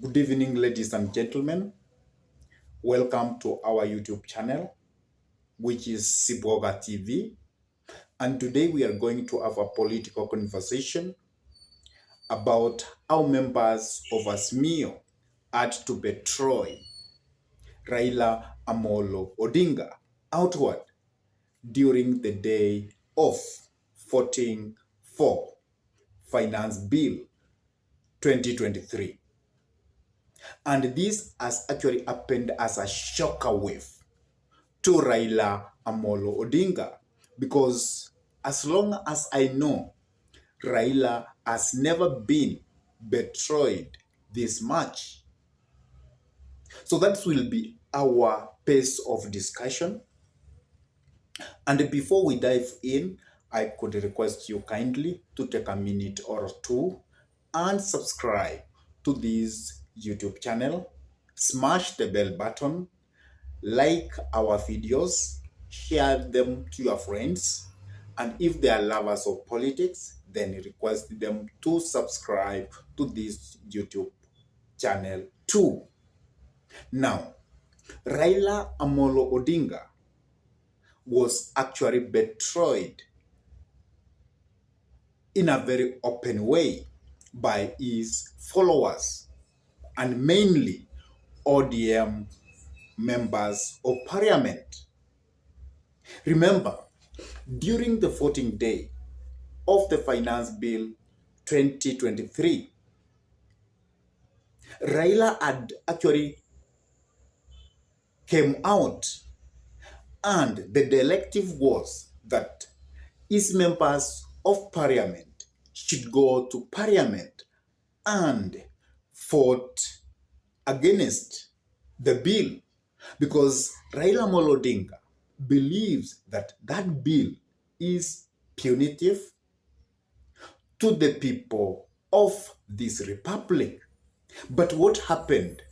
Good evening, ladies and gentlemen. Welcome to our YouTube channel, which is Siboga TV. And today we are going to have a political conversation about how members of Azimio had to betray Raila Amolo Odinga outward during the day of voting for Finance Bill 2023. And this has actually happened as a shocker wave to Raila Amolo Odinga, because as long as I know, Raila has never been betrayed this much. So that will be our pace of discussion. And before we dive in, I could request you kindly to take a minute or two and subscribe to this YouTube channel. Smash the bell button, like our videos, share them to your friends, and if they are lovers of politics, then request them to subscribe to this YouTube channel too. Now, Raila Amolo Odinga was actually betrayed in a very open way by his followers and mainly ODM members of parliament. Remember, during the voting day of the Finance Bill 2023, Raila had actually came out, and the directive was that his members of parliament should go to parliament and vote against the bill, because Raila Amolo Odinga believes that that bill is punitive to the people of this republic. But what happened?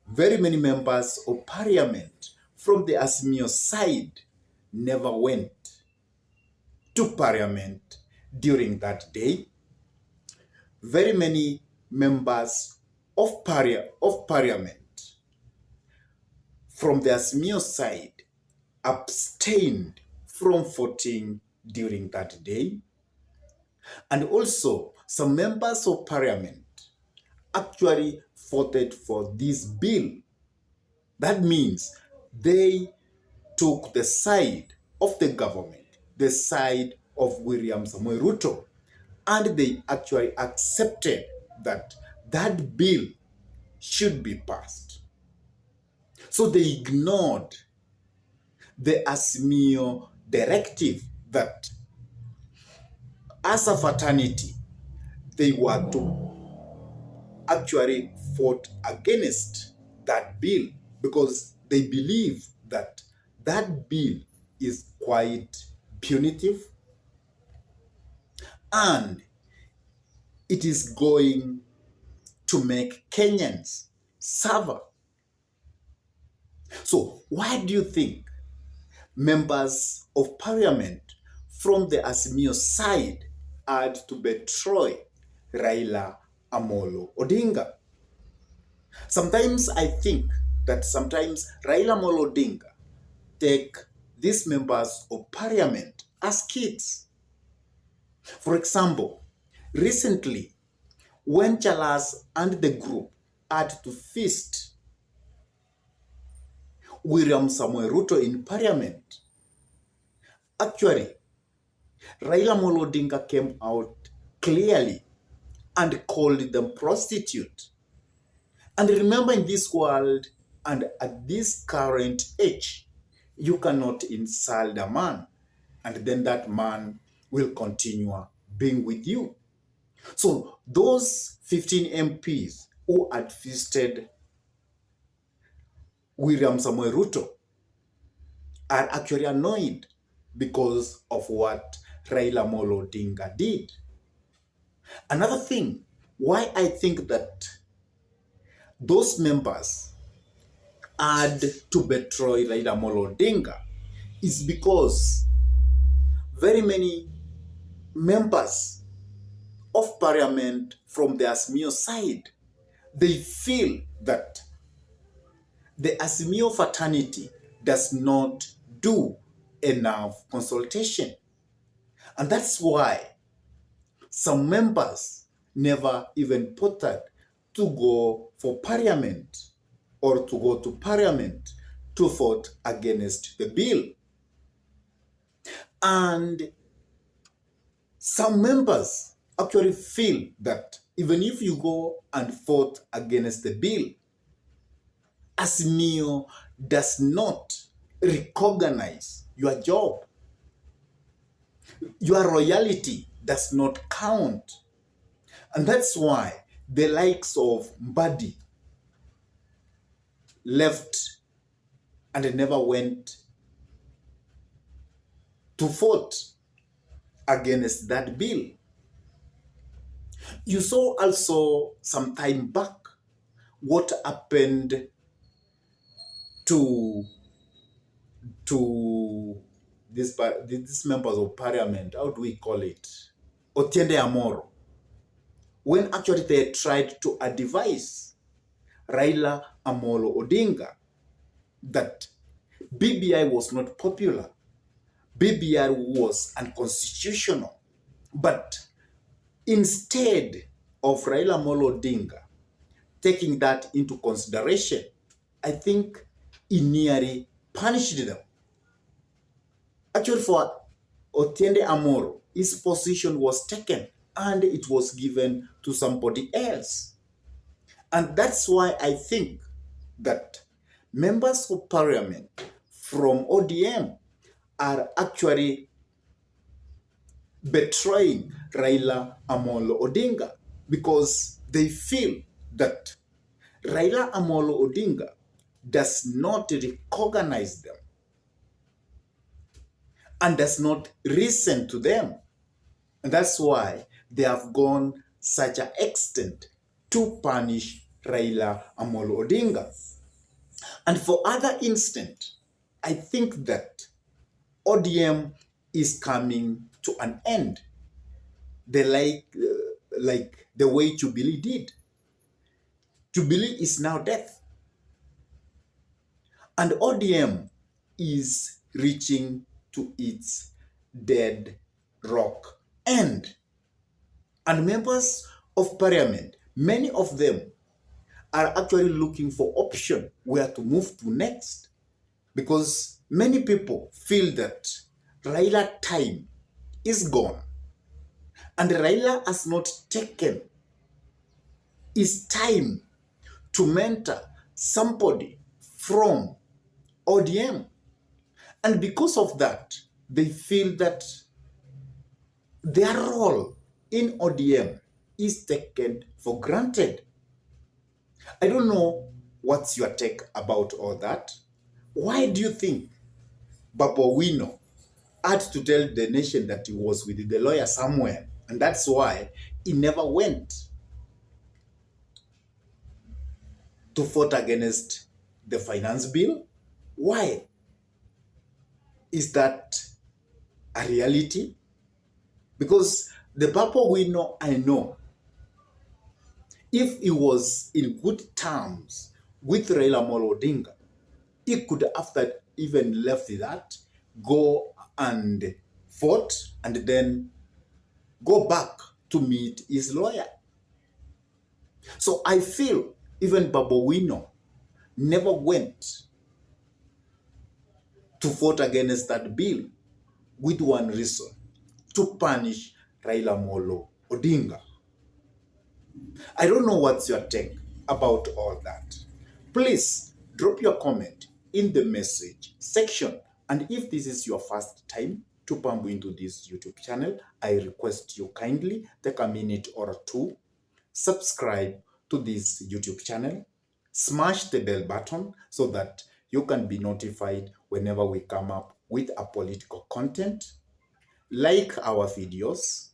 Very many members of parliament from the Azimio side never went to parliament during that day. Very many members of parliament from the Azimio side abstained from voting during that day. And also, some members of parliament actually voted for this bill. That means they took the side of the government, the side of William Samoei Ruto, and they actually accepted that that bill should be passed. So they ignored the Azimio directive that as a fraternity, they were to actually vote against that bill, because they believe that that bill is quite punitive and it is going to make Kenyans suffer. So why do you think members of parliament from the Azimio side had to betray Raila Amolo Odinga? Sometimes I think that sometimes Raila Amolo Odinga take these members of parliament as kids. For example, recently, when Chalas and the group had to feast William Samoei Ruto in parliament, actually, Raila Amolo Odinga came out clearly and called them prostitute. And remember, in this world and at this current age, you cannot insult a man and then that man will continue being with you. So those 15 MPs who had feasted William Samoei Ruto are actually annoyed because of what Raila Amolo Odinga did. Another thing, why I think that those members had to betray Raila Amolo Odinga is because very many members of parliament from the Azimio side, they feel that the Azimio fraternity does not do enough consultation. And that's why some members never even bothered to go for parliament or to go to parliament to vote against the bill. And some members actually feel that even if you go and vote against the bill, Azimio does not recognize your job. Your royalty does not count. And that's why the likes of Mbadi left and never went to vote against that bill. You saw also some time back what happened to these members of parliament. How do we call it? Otiende Amoro. When actually they tried to advise Raila Amolo Odinga that BBI was not popular, BBI was unconstitutional, but instead of Raila Amolo Odinga taking that into consideration, I think he nearly punished them. Actually, for Otiende Amoro, his position was taken and it was given to somebody else. And that's why I think that members of parliament from ODM are actually betraying Raila Amolo Odinga because they feel that Raila Amolo Odinga does not recognize them and does not listen to them. And that's why they have gone such an extent to punish Raila Amolo Odinga. And for other instance, I think that ODM is coming to an end. They like the way Jubilee did. Jubilee is now death. And ODM is reaching to its dead rock end. And members of parliament, many of them are actually looking for option where to move to next. Because many people feel that Raila time is gone. And Raila has not taken his time to mentor somebody from ODM. And because of that, they feel that their role in ODM is taken for granted. I don't know what's your take about all that. Why do you think Baba Wino had to tell the nation that he was with the lawyer somewhere? And that's why he never went to vote against the finance bill? Why? Is that a reality? Because the Papa I know, if he was in good terms with Raila Amolo Odinga, he could, after even left that, go and vote and then go back to meet his lawyer. So I feel even Baba Wino never went to vote against that bill with one reason: to punish Raila Amolo Odinga. I don't know what's your take about all that. Please drop your comment in the message section. And if this is your first time to bump into this YouTube channel, I request you kindly take a minute or two, subscribe to this YouTube channel, smash the bell button so that you can be notified whenever we come up with a political content. Like our videos,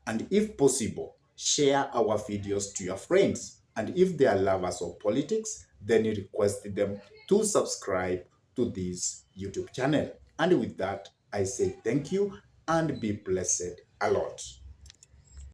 and if possible, share our videos to your friends. And if they are lovers of politics, then you request them to subscribe to this YouTube channel. And with that, I say thank you and be blessed a lot.